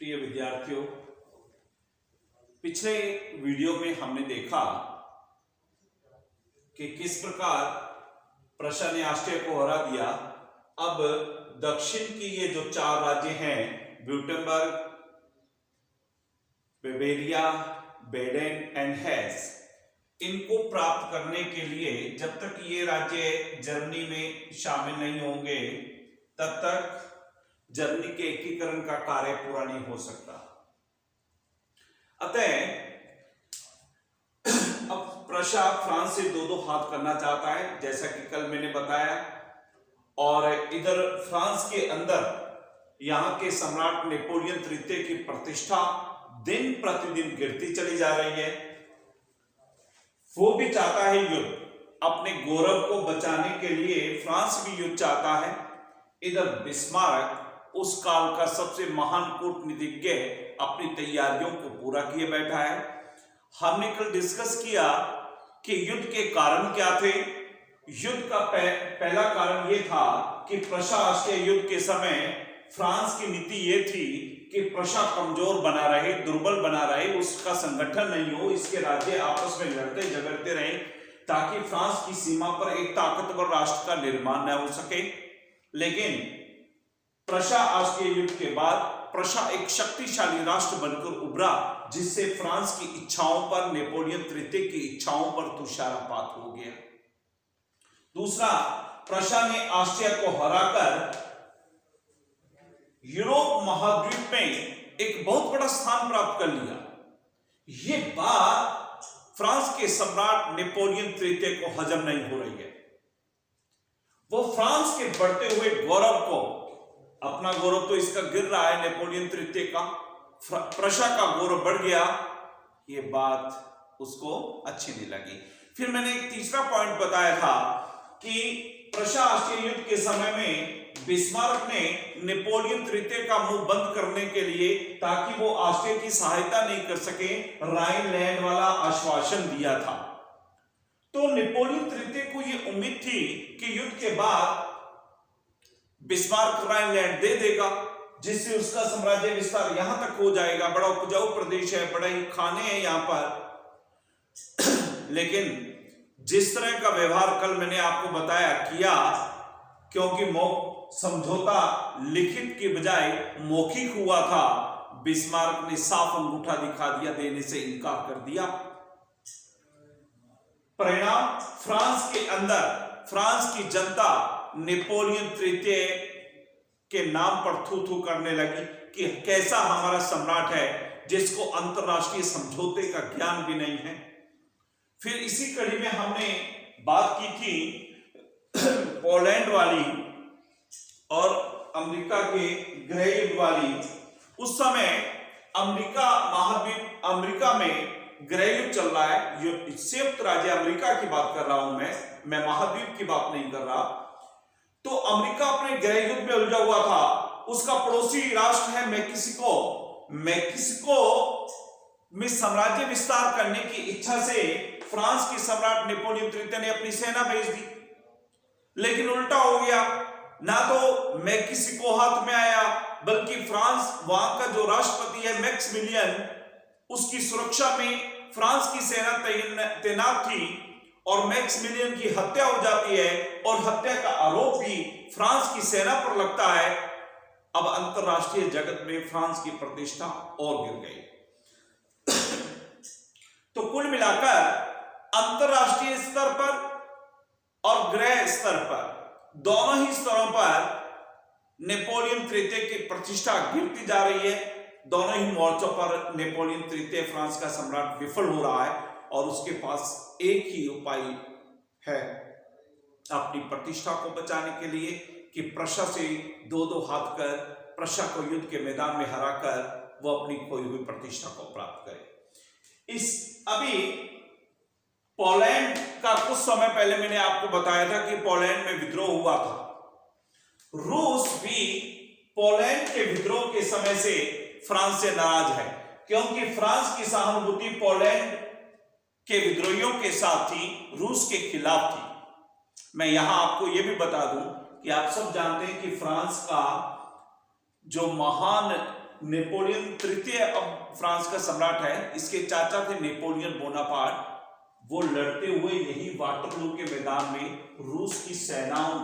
प्रिय विद्यार्थियों, पिछले वीडियो में हमने देखा कि किस प्रकार प्रशा ने ऑस्ट्रिया को हरा दिया। अब दक्षिण की ये जो चार राज्य हैं, व्युटेंबर्ग, बावेरिया, बेडेन एंड हेस, इनको प्राप्त करने के लिए जब तक ये राज्य जर्मनी में शामिल नहीं होंगे तब तक जर्मनी के एकीकरण का कार्य पूरा नहीं हो सकता। अतः अब प्रशा फ्रांस से दो हाथ करना चाहता है, जैसा कि कल मैंने बताया। और इधर फ्रांस के अंदर यहां के सम्राट नेपोलियन तृतीय की प्रतिष्ठा दिन प्रतिदिन गिरती चली जा रही है। वो भी चाहता है युद्ध, अपने गौरव को बचाने के लिए फ्रांस भी युद्ध चाहता है। इधर बिस्मार्क उस काल का सबसे महान कूटनीतिज्ञ अपनी तैयारियों को पूरा किए बैठा है। हमने कल डिस्कस किया कि युद्ध के कारण क्या थे। युद्ध का पहला कारण यह था कि प्रशा ऑस्ट्रिया युद्ध के समय फ्रांस की नीति यह थी कि प्रशा कमजोर बना रहे, दुर्बल बना रहे, उसका संगठन नहीं हो, इसके राज्य आपस में लड़ते झगड़ते रहे ताकि फ्रांस की सीमा पर एक ताकतवर राष्ट्र का निर्माण न हो सके। लेकिन प्रशा ऑस्ट्रिया युद्ध के बाद प्रशा एक शक्तिशाली राष्ट्र बनकर उभरा, जिससे फ्रांस की इच्छाओं पर, नेपोलियन तृतीय की इच्छाओं पर तुषारपात हो गया। दूसरा, प्रशा ने ऑस्ट्रिया को हराकर यूरोप महाद्वीप में एक बहुत बड़ा स्थान प्राप्त कर लिया। यह बात फ्रांस के सम्राट नेपोलियन तृतीय को हजम नहीं हो रही है। वो फ्रांस के बढ़ते हुए गौरव को, अपना गौरव तो इसका गिर रहा है नेपोलियन तृतीय का, प्रशा का गौरव बढ़ गया, ये बात उसको अच्छी नहीं लगी। फिर मैंने एक तीसरा पॉइंट बताया था कि प्रशा ऑस्ट्रिया युद्ध के समय में बिस्मार्क ने नेपोलियन तृतीय का मुंह बंद करने के लिए, ताकि वो ऑस्ट्रिया की सहायता नहीं कर सके, राइनलैंड वाला आश्वासन दिया था। तो नेपोलियन तृतीय को यह उम्मीद थी कि युद्ध के बाद बिस्मार्क राइनलैंड दे देगा, जिससे उसका साम्राज्य विस्तार यहां तक हो जाएगा। बड़ा उपजाऊ प्रदेश है, बड़े ही खाने हैं यहां पर। लेकिन जिस तरह का व्यवहार कल मैंने आपको बताया किया, क्योंकि समझौता लिखित के बजाय मौखिक हुआ था, बिस्मार्क ने साफ अंगूठा दिखा दिया, देने से इनकार कर दिया। परिणाम, फ्रांस के अंदर फ्रांस की जनता नेपोलियन तृतीय के नाम पर थू थू करने लगी कि कैसा हमारा सम्राट है जिसको अंतरराष्ट्रीय समझौते का ज्ञान भी नहीं है। फिर इसी कड़ी में हमने बात की थी पोलैंड वाली और अमेरिका के गृह युद्ध वाली। उस समय अमेरिका में गृह युद्ध चल रहा है। संयुक्त राज्य अमेरिका की बात कर रहा हूं मैं महाद्वीप की बात नहीं कर रहा। तो अमेरिका अपने गृह युद्ध में उलझा हुआ था। उसका पड़ोसी राष्ट्र है मैक्सिको। मैक्सिको में साम्राज्य विस्तार करने की इच्छा से फ्रांस के सम्राट नेपोलियन तृतीय ने अपनी सेना भेज दी, लेकिन उल्टा हो गया। ना तो मैक्सिको हाथ में आया, बल्कि फ्रांस, वहां का जो राष्ट्रपति है मैक्सिमिलियन, उसकी सुरक्षा में फ्रांस की सेना तैनात थी और मैक्सिमिलियन की हत्या हो जाती है और हत्या का आरोप भी फ्रांस की सेना पर लगता है। अब अंतरराष्ट्रीय जगत में फ्रांस की प्रतिष्ठा और गिर गई। तो कुल मिलाकर अंतरराष्ट्रीय स्तर पर और गृह स्तर पर, दोनों ही स्तरों पर नेपोलियन तृतीय की प्रतिष्ठा गिरती जा रही है। दोनों ही मोर्चों पर नेपोलियन तृतीय फ्रांस का सम्राट विफल हो रहा है और उसके पास एक ही उपाय है अपनी प्रतिष्ठा को बचाने के लिए कि प्रशा से दो हाथ कर प्रशा को युद्ध के मैदान में हराकर वो अपनी खोई हुई प्रतिष्ठा को प्राप्त करे। अभी पोलैंड का कुछ समय पहले मैंने आपको बताया था कि पोलैंड में विद्रोह हुआ था। रूस भी पोलैंड के विद्रोह के समय से फ्रांस से नाराज है, क्योंकि फ्रांस की सहानुभूति पोलैंड के विद्रोहियों के साथ थी, रूस के खिलाफ थी। मैं यहां आपको यह भी बता दूं कि आप सब जानते हैं कि फ्रांस का जो महान नेपोलियन तृतीय अब फ्रांस का सम्राट है, इसके चाचा थे नेपोलियन बोनापार्ट। वो लड़ते हुए यही वाटरलू के मैदान में रूस की सेनाओं,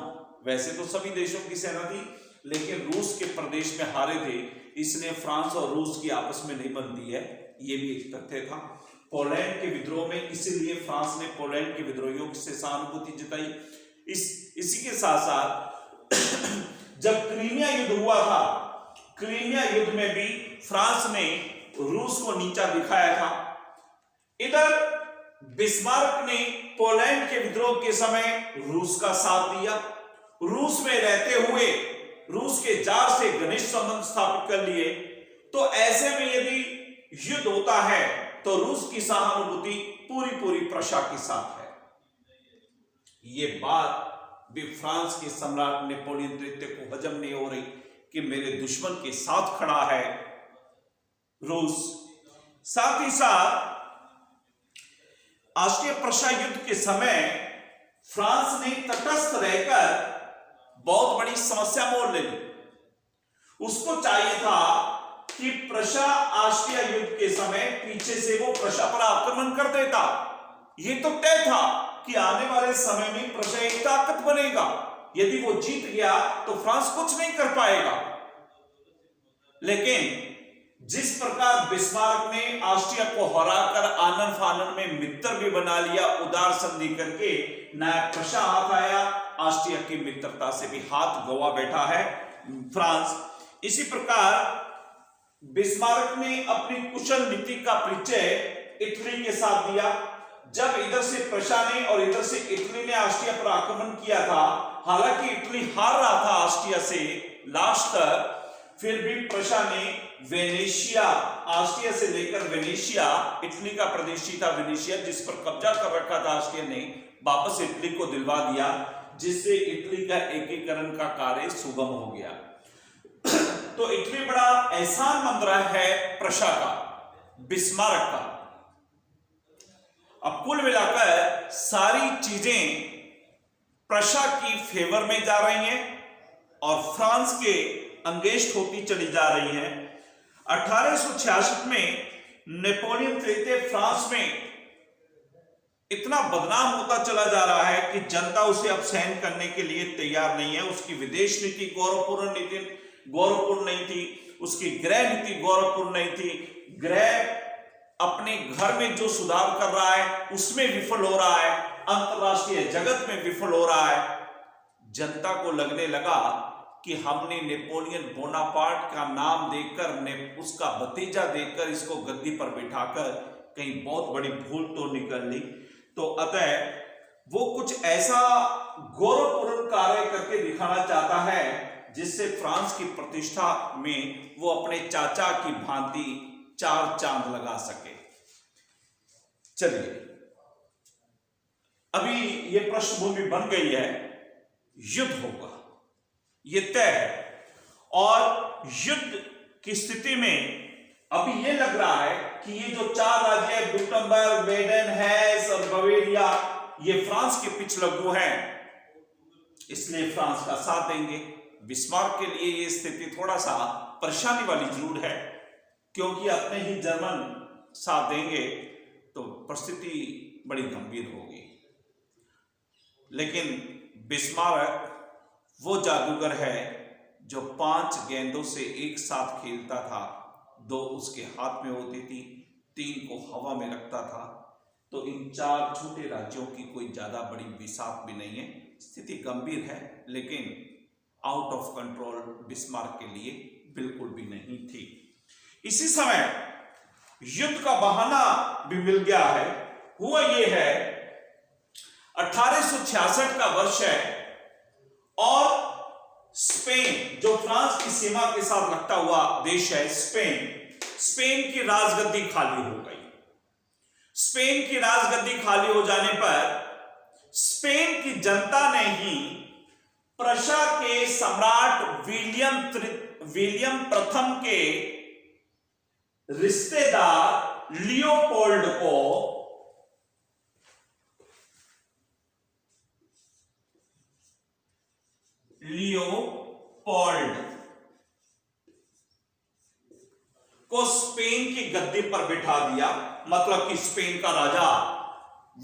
वैसे तो सभी देशों की सेना थी लेकिन रूस के प्रदेश में हारे थे, इसलिए फ्रांस और रूस की आपस में नहीं बनती है, ये भी एक तथ्य था। पोलैंड के विद्रोह में इसीलिए फ्रांस ने पोलैंड के विद्रोहियों से सहानुभूति जताई। इसी के साथ साथ जब क्रीमिया युद्ध हुआ था, क्रीमिया युद्ध में भी फ्रांस ने रूस को नीचा दिखाया था। इधर बिस्मार्क ने पोलैंड के विद्रोह के समय रूस का साथ दिया। रूस में रहते हुए रूस के जार से घनिष्ठ संबंध स्थापित कर लिए। तो ऐसे में यदि युद्ध होता है तो रूस की सहानुभूति पूरी प्रशा के साथ है। ये बात भी फ्रांस के सम्राट नेपोलियन तृतीय को हजम नहीं हो रही कि मेरे दुश्मन के साथ खड़ा है रूस। साथ ही साथ ऑस्ट्रिया प्रशा युद्ध के समय फ्रांस ने तटस्थ रहकर बहुत बड़ी समस्या मोल ले ली। उसको चाहिए था कि प्रशा ऑस्ट्रिया युद्ध के समय पीछे से वो प्रशा पर आक्रमण कर देता। ये तो तय था कि आने वाले समय में प्रशा एक ताकत बनेगा, यदि वो जीत गया तो फ्रांस कुछ नहीं कर पाएगा। लेकिन जिस प्रकार बिस्मार्क ने ऑस्ट्रिया को हराकर आनन फानन में मित्र भी बना लिया, उदार संधि करके नया प्रशा हाथ आया, ऑस्ट्रिया की मित्रता से भी हाथ गवा बैठा है फ्रांस। इसी प्रकार बिस्मार्क ने अपनी कुशल नीति का परिचय इटली के साथ दिया। जब इधर से प्रशा ने और इधर से इटली ने ऑस्ट्रिया पर आक्रमण किया था, हालांकि इटली हार रहा था ऑस्ट्रिया से लास्ट तक, फिर भी प्रशा ने वेनेशिया, ऑस्ट्रिया से लेकर वेनेशिया, इटली का प्रदेश ही था वेनेशिया, जिस पर कब्जा कर रखा था ऑस्ट्रिया ने, वापस इटली को दिलवा दिया, जिससे इटली का एकीकरण का कार्य सुगम हो गया। तो इटली बड़ा एहसानमंद रहा है प्रशा का, बिस्मार्क का। अब कुल मिलाकर सारी चीजें प्रशा की फेवर में जा रही हैं और फ्रांस के अंगेस्ट होती चली जा रही हैं। 1866 में नेपोलियन तृतीय फ्रांस में इतना बदनाम होता चला जा रहा है कि जनता उसे अब सहन करने के लिए तैयार नहीं है। उसकी विदेश नीति गौरवपूर्ण नहीं थी, उसकी गृह नीति गौरवपूर्ण नहीं थी। गृह अपने घर में जो सुधार कर रहा है उसमें विफल हो रहा है, अंतरराष्ट्रीय जगत में विफल हो रहा है। जनता को लगने लगा कि हमने नेपोलियन बोनापार्ट का नाम देकर, उसका भतीजा देकर इसको गद्दी पर बिठाकर कहीं बहुत बड़ी भूल तो निकल ली। तो अतः वो कुछ ऐसा गौरवपूर्ण कार्य करके दिखाना चाहता है जिससे फ्रांस की प्रतिष्ठा में वो अपने चाचा की भांति चार चांद लगा सके। चलिए, अभी ये पृष्ठभूमि बन गई है, युद्ध होगा, ये तय है। और युद्ध की स्थिति में अभी ये लग रहा है कि ये जो चार राज्य है, व्युटेम्बर्ग, बेडन, हेस और बवेरिया, ये फ्रांस के पिछलग्गू हैं, इसलिए फ्रांस का साथ देंगे। बिस्मार्क के लिए ये स्थिति थोड़ा सा परेशानी वाली जरूर है, क्योंकि अपने ही जर्मन साथ देंगे तो परिस्थिति बड़ी गंभीर होगी। लेकिन बिस्मार्क वो जादूगर है जो 5 गेंदों से एक साथ खेलता था, 2 उसके हाथ में होती थी, 3 को हवा में रखता था। तो इन 4 छोटे राज्यों की कोई ज्यादा बड़ी बिसात भी नहीं है। स्थिति गंभीर है लेकिन आउट ऑफ कंट्रोल बिस्मार्क के लिए बिल्कुल भी नहीं थी। इसी समय युद्ध का बहाना भी मिल गया है। हुआ यह है 1866 का वर्ष है और स्पेन, जो फ्रांस की सीमा के साथ लगता हुआ देश है, स्पेन की राजगद्दी खाली हो गई। स्पेन की राजगद्दी खाली हो जाने पर स्पेन की जनता ने ही प्रशा के सम्राट विलियम प्रथम के रिश्तेदार लियोपोल्ड को स्पेन की गद्दी पर बिठा दिया, मतलब कि स्पेन का राजा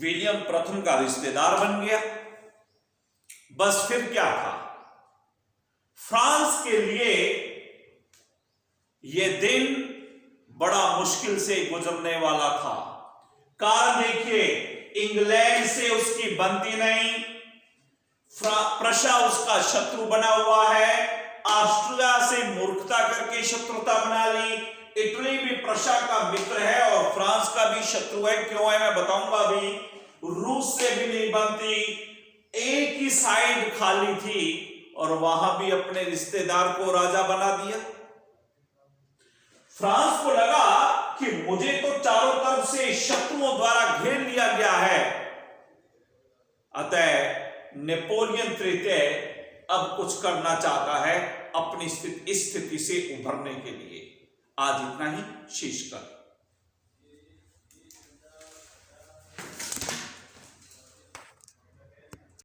विलियम प्रथम का रिश्तेदार बन गया। बस फिर क्या था, फ्रांस के लिए यह दिन बड़ा मुश्किल से गुजरने वाला था। कारण देखिए, इंग्लैंड से उसकी बनती नहीं, प्रशा उसका शत्रु बना हुआ है, ऑस्ट्रिया से मूर्खता करके शत्रुता बना ली, इटली भी प्रशा का मित्र है और फ्रांस का भी शत्रु है। क्यों है मैं बताऊंगा अभी। रूस से भी नहीं बनती, एक ही साइड खाली थी और वहां भी अपने रिश्तेदार को राजा बना दिया। फ्रांस को लगा कि मुझे तो चारों तरफ से शत्रुओं द्वारा घेर लिया गया है, अतः नेपोलियन तृतीय अब कुछ करना चाहता है अपनी स्थिति से उभरने के लिए। आज इतना ही, शीश कर।